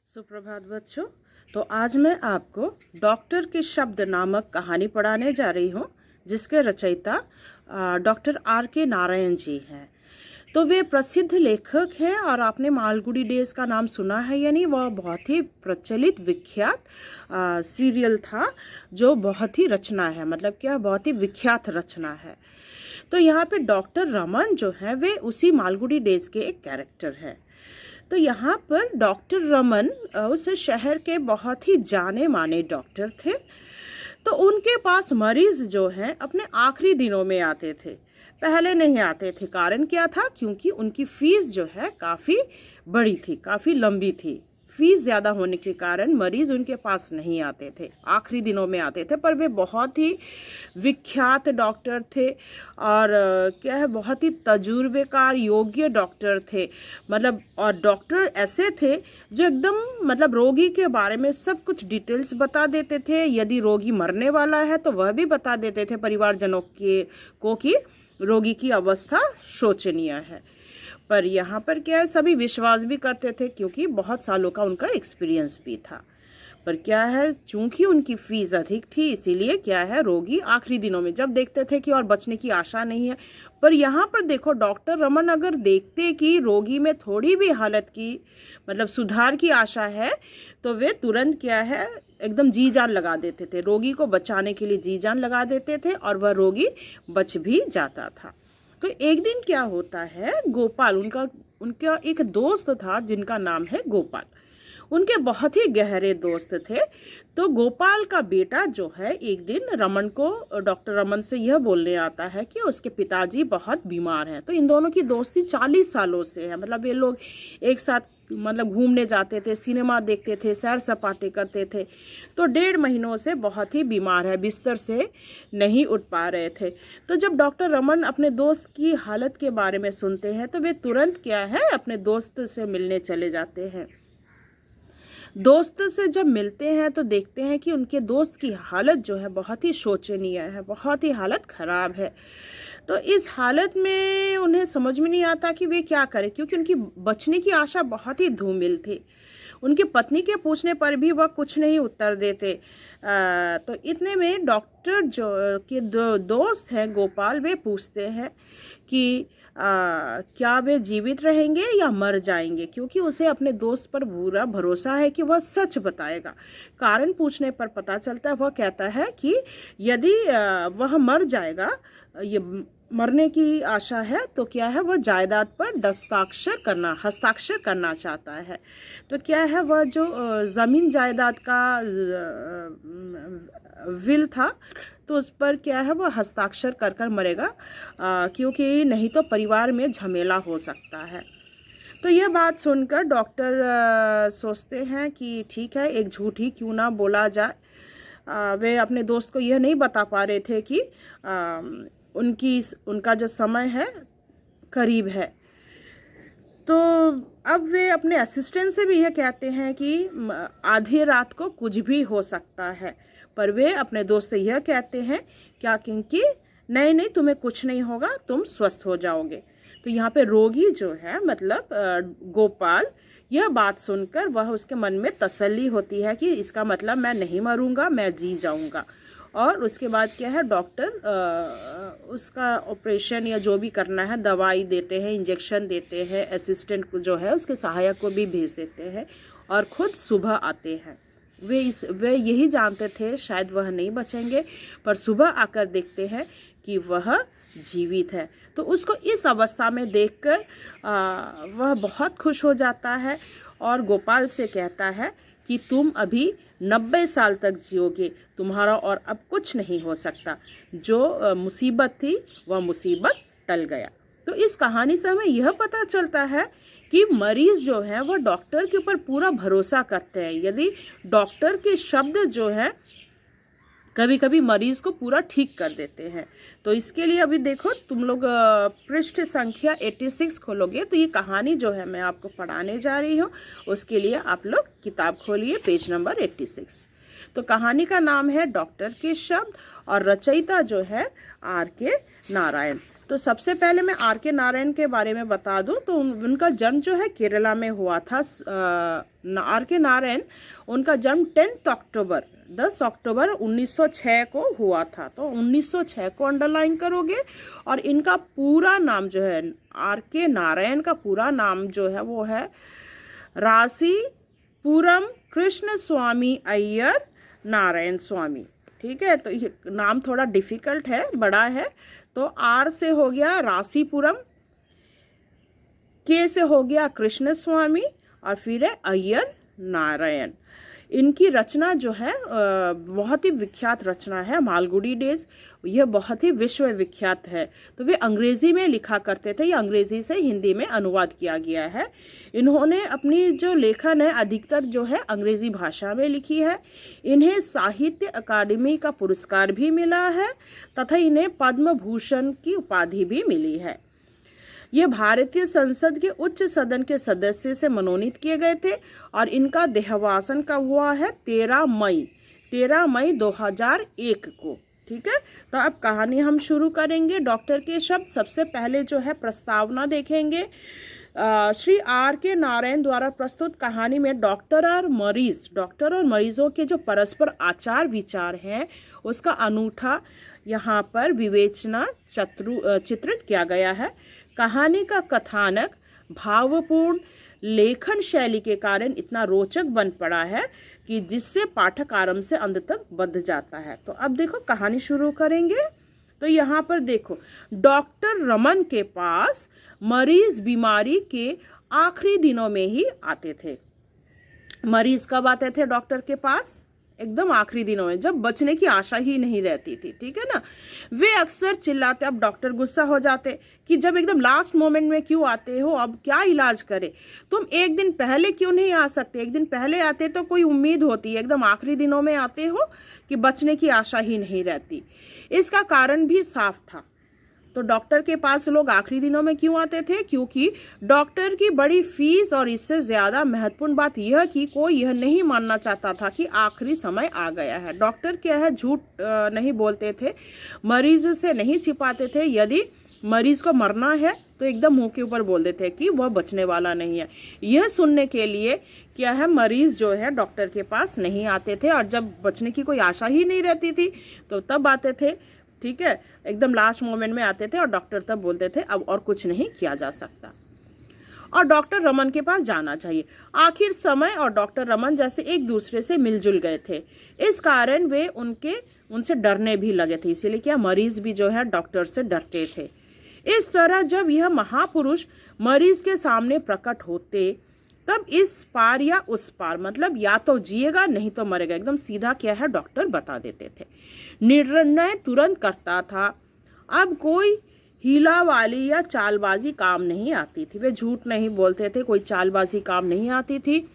सुप्रभात बच्चों। तो आज मैं आपको डॉक्टर के शब्द नामक कहानी पढ़ाने जा रही हूँ, जिसके रचयिता डॉक्टर R.K. नारायण जी हैं। तो वे प्रसिद्ध लेखक हैं और आपने मालगुडी डेज का नाम सुना है या नहीं। वह बहुत ही प्रचलित विख्यात सीरियल था, जो बहुत ही रचना है, मतलब क्या बहुत ही विख्यात रचना है। तो यहाँ पे डॉक्टर रमन जो है वे उसी मालगुडी डेज के एक कैरेक्टर हैं। तो यहाँ पर डॉक्टर रमन उस शहर के बहुत ही जाने माने डॉक्टर थे। तो उनके पास मरीज़ जो हैं अपने आखिरी दिनों में आते थे, पहले नहीं आते थे। कारण क्या था? क्योंकि उनकी फ़ीस जो है काफ़ी बड़ी थी, काफ़ी लंबी थी। फ़ीस ज़्यादा होने के कारण मरीज़ उनके पास नहीं आते थे, आखिरी दिनों में आते थे। पर वे बहुत ही विख्यात डॉक्टर थे और क्या है, बहुत ही तजुर्बेकार योग्य डॉक्टर थे। मतलब और डॉक्टर ऐसे थे जो एकदम मतलब रोगी के बारे में सब कुछ डिटेल्स बता देते थे। यदि रोगी मरने वाला है तो वह भी बता देते थे परिवारजनों को कि रोगी की अवस्था शोचनीय है। पर यहाँ पर क्या है, सभी विश्वास भी करते थे क्योंकि बहुत सालों का उनका एक्सपीरियंस भी था। पर क्या है, चूंकि उनकी फ़ीस अधिक थी, इसीलिए क्या है, रोगी आखिरी दिनों में जब देखते थे कि और बचने की आशा नहीं है। पर यहाँ पर देखो, डॉक्टर रमन अगर देखते कि रोगी में थोड़ी भी हालत की मतलब सुधार की आशा है, तो वे तुरंत क्या है, एकदम जी जान लगा देते थे। रोगी को बचाने के लिए जी जान लगा देते थे और वह रोगी बच भी जाता था। तो एक दिन क्या होता है, गोपाल उनका एक दोस्त था जिनका नाम है गोपाल। उनके बहुत ही गहरे दोस्त थे। तो गोपाल का बेटा जो है एक दिन रमन को, डॉक्टर रमन से यह बोलने आता है कि उसके पिताजी बहुत बीमार हैं। तो इन दोनों की दोस्ती 40 सालों से है। मतलब ये लोग एक साथ मतलब घूमने जाते थे, सिनेमा देखते थे, सैर सपाटे करते थे। तो 1.5 महीनों से बहुत ही बीमार है, बिस्तर से नहीं उठ पा रहे थे। तो जब डॉक्टर रमन अपने दोस्त की हालत के बारे में सुनते हैं तो वे तुरंत क्या है, अपने दोस्त से मिलने चले जाते हैं। दोस्त से जब मिलते हैं तो देखते हैं कि उनके दोस्त की हालत जो है बहुत ही शोचनीय है, बहुत ही हालत ख़राब है। तो इस हालत में उन्हें समझ में नहीं आता कि वे क्या करें, क्योंकि उनकी बचने की आशा बहुत ही धूमिल थी। उनकी पत्नी के पूछने पर भी वह कुछ नहीं उत्तर देते। तो इतने में डॉक्टर जो के दोस्त हैं गोपाल, वे पूछते हैं कि क्या वे जीवित रहेंगे या मर जाएंगे, क्योंकि उसे अपने दोस्त पर पूरा भरोसा है कि वह सच बताएगा। कारण पूछने पर पता चलता है, वह कहता है कि यदि वह मर जाएगा, ये मरने की आशा है, तो क्या है, वह जायदाद पर हस्ताक्षर करना चाहता है। तो क्या है, वह जो ज़मीन जायदाद का विल था, तो उस पर क्या है, वह हस्ताक्षर कर मरेगा, क्योंकि नहीं तो परिवार में झमेला हो सकता है। तो यह बात सुनकर डॉक्टर सोचते हैं कि ठीक है, एक झूठ ही क्यों ना बोला जाए। वे अपने दोस्त को यह नहीं बता पा रहे थे कि उनका जो समय है करीब है। तो अब वे अपने असिस्टेंट से भी यह कहते हैं कि आधी रात को कुछ भी हो सकता है। पर वे अपने दोस्त से यह कहते हैं क्या, क्योंकि नहीं तुम्हें कुछ नहीं होगा, तुम स्वस्थ हो जाओगे। तो यहाँ पे रोगी जो है मतलब गोपाल, यह बात सुनकर वह उसके मन में तसल्ली होती है कि इसका मतलब मैं नहीं मरूंगा, मैं जी जाऊंगा। और उसके बाद क्या है, डॉक्टर उसका ऑपरेशन या जो भी करना है, दवाई देते हैं, इंजेक्शन देते हैं, असिस्टेंट को जो है उसके सहायक को भी भेज देते हैं और खुद सुबह आते हैं। वे यही जानते थे शायद वह नहीं बचेंगे, पर सुबह आकर देखते हैं कि वह जीवित है। तो उसको इस अवस्था में देखकर वह बहुत खुश हो जाता है और गोपाल से कहता है कि तुम अभी 90 साल तक जियोगे, तुम्हारा और अब कुछ नहीं हो सकता। जो मुसीबत थी वह मुसीबत टल गया। तो इस कहानी से हमें यह पता चलता है कि मरीज़ जो है वह डॉक्टर के ऊपर पूरा भरोसा करते हैं। यदि डॉक्टर के शब्द जो हैं कभी कभी मरीज़ को पूरा ठीक कर देते हैं। तो इसके लिए अभी देखो, तुम लोग पृष्ठ संख्या 86 खोलोगे तो ये कहानी जो है मैं आपको पढ़ाने जा रही हूँ, उसके लिए आप लोग किताब खोलिए, पेज नंबर 86। तो कहानी का नाम है डॉक्टर के शब्द और रचयिता जो है R.K. नारायण। तो सबसे पहले मैं आर के नारायण के बारे में बता दूं तो उनका जन्म जो है केरला में हुआ था। आर के नारायण, उनका जन्म 10 अक्टूबर 1906 को हुआ था। तो 1906 को अंडरलाइन करोगे। और इनका पूरा नाम जो है, आर के नारायण का पूरा नाम जो है वो है रासीपुरम कृष्ण स्वामी अय्यर नारायण स्वामी। ठीक है, तो ये नाम थोड़ा डिफ़िकल्ट है, बड़ा है। तो आर से हो गया रासीपुरम, के से हो गया कृष्ण स्वामी, और फिर है अय्यर नारायण। इनकी रचना जो है बहुत ही विख्यात रचना है, मालगुडी डेज। यह बहुत ही विश्व विख्यात है। तो वे अंग्रेज़ी में लिखा करते थे, यह अंग्रेज़ी से हिंदी में अनुवाद किया गया है। इन्होंने अपनी जो लेखन है अधिकतर जो है अंग्रेज़ी भाषा में लिखी है। इन्हें साहित्य अकादमी का पुरस्कार भी मिला है तथा इन्हें पद्म भूषण की उपाधि भी मिली है। ये भारतीय संसद के उच्च सदन के सदस्य से मनोनीत किए गए थे और इनका देहावसान कब हुआ है? 13 मई 2001 को। ठीक है, तो अब कहानी हम शुरू करेंगे। डॉक्टर के शब्द, सबसे पहले जो है प्रस्तावना देखेंगे। श्री आर के नारायण द्वारा प्रस्तुत कहानी में डॉक्टर और मरीजों के जो परस्पर आचार विचार हैं उसका अनूठा यहाँ पर विवेचना चित्रित किया गया है। कहानी का कथानक भावपूर्ण लेखन शैली के कारण इतना रोचक बन पड़ा है कि जिससे पाठक आरंभ से अंत तक बंध जाता है। तो अब देखो कहानी शुरू करेंगे। तो यहाँ पर देखो, डॉक्टर रमन के पास मरीज बीमारी के आखिरी दिनों में ही आते थे। मरीज कब आते थे डॉक्टर के पास? एकदम आखिरी दिनों में, जब बचने की आशा ही नहीं रहती थी। ठीक है ना। वे अक्सर चिल्लाते। अब डॉक्टर गुस्सा हो जाते कि जब एकदम लास्ट मोमेंट में क्यों आते हो, अब क्या इलाज करे, तुम एक दिन पहले क्यों नहीं आ सकते? एक दिन पहले आते तो कोई उम्मीद होती है, एकदम आखिरी दिनों में आते हो कि बचने की आशा ही नहीं रहती। इसका कारण भी साफ था। तो डॉक्टर के पास लोग आखिरी दिनों में क्यों आते थे? क्योंकि डॉक्टर की बड़ी फीस और इससे ज़्यादा महत्वपूर्ण बात यह कि कोई यह नहीं मानना चाहता था कि आखिरी समय आ गया है। डॉक्टर क्या है, झूठ नहीं बोलते थे, मरीज से नहीं छिपाते थे। यदि मरीज को मरना है तो एकदम मुंह के ऊपर बोल देते कि वह बचने वाला नहीं है। यह सुनने के लिए क्या है, मरीज जो है डॉक्टर के पास नहीं आते थे, और जब बचने की कोई आशा ही नहीं रहती थी तो तब आते थे। ठीक है, एकदम लास्ट मोमेंट में आते थे और डॉक्टर तब बोलते थे अब और कुछ नहीं किया जा सकता और डॉक्टर रमन के पास जाना चाहिए। आखिर समय और डॉक्टर रमन जैसे एक दूसरे से मिलजुल गए थे, इस कारण वे उनसे डरने भी लगे थे। इसीलिए क्या, मरीज भी जो है डॉक्टर से डरते थे। इस तरह जब यह महापुरुष मरीज के सामने प्रकट होते तब इस पार या उस पार, मतलब या तो जिएगा नहीं तो मरेगा, एकदम सीधा क्या है डॉक्टर बता देते थे। निर्णय तुरंत करता था। अब कोई हीला वाली या चालबाजी काम नहीं आती थी। वे झूठ नहीं बोलते थे, कोई चालबाजी काम नहीं आती थी।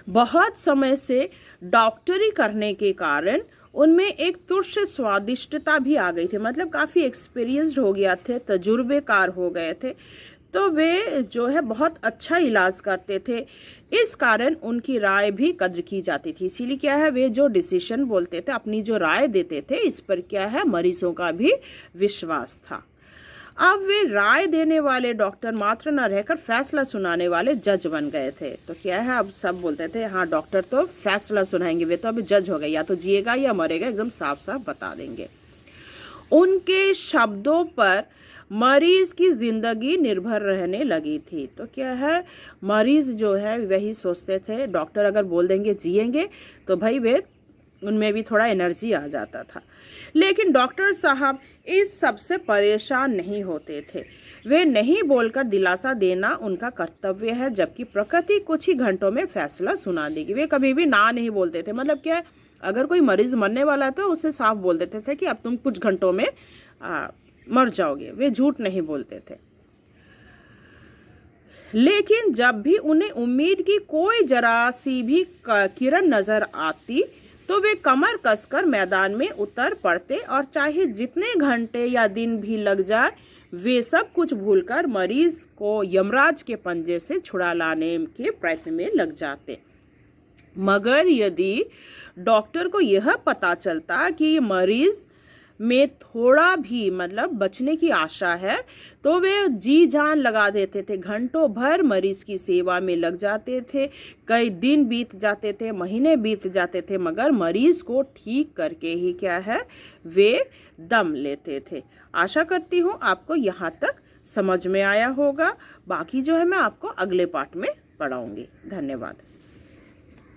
बहुत समय से डॉक्टरी करने के कारण उनमें एक तुच्छ स्वादिष्टता भी आ गई थी, मतलब काफ़ी एक्सपीरियंस्ड हो गया थे, तजुर्बेकार हो गए थे। तो वे जो है बहुत अच्छा इलाज करते थे, इस कारण उनकी राय भी कद्र की जाती थी। इसीलिए क्या है, वे जो डिसीजन बोलते थे, अपनी जो राय देते थे, इस पर क्या है मरीजों का भी विश्वास था। अब वे राय देने वाले डॉक्टर मात्र न रहकर फैसला सुनाने वाले जज बन गए थे। तो क्या है, अब सब बोलते थे हाँ डॉक्टर तो फैसला सुनाएंगे, वे तो अभी जज हो गए, या तो जिएगा या मरेगा, एकदम साफ साफ बता देंगे। उनके शब्दों पर मरीज की जिंदगी निर्भर रहने लगी थी। तो क्या है, मरीज जो है वही सोचते थे डॉक्टर अगर बोल देंगे जिएंगे तो भाई वे उनमें भी थोड़ा एनर्जी आ जाता था। लेकिन डॉक्टर साहब इस सब से परेशान नहीं होते थे। वे नहीं बोलकर दिलासा देना उनका कर्तव्य है, जबकि प्रकृति कुछ ही घंटों में फैसला सुना देगी। वे कभी भी ना नहीं बोलते थे। मतलब क्या है, अगर कोई मरीज मरने वाला था उसे साफ बोल देते थे कि अब तुम कुछ घंटों में मर जाओगे। वे झूठ नहीं बोलते थे। लेकिन जब भी उन्हें उम्मीद की कोई जरा सी भी किरण नजर आती तो वे कमर कसकर मैदान में उतर पड़ते और चाहे जितने घंटे या दिन भी लग जाए वे सब कुछ भूलकर मरीज को यमराज के पंजे से छुड़ा लाने के प्रयत्न में लग जाते। मगर यदि डॉक्टर को यह पता चलता कि ये मरीज में थोड़ा भी मतलब बचने की आशा है तो वे जी जान लगा देते थे, घंटों भर मरीज की सेवा में लग जाते थे। कई दिन बीत जाते थे, महीने बीत जाते थे, मगर मरीज को ठीक करके ही क्या है वे दम लेते थे। आशा करती हूँ आपको यहाँ तक समझ में आया होगा। बाकी जो है मैं आपको अगले पार्ट में पढ़ाऊँगी। धन्यवाद।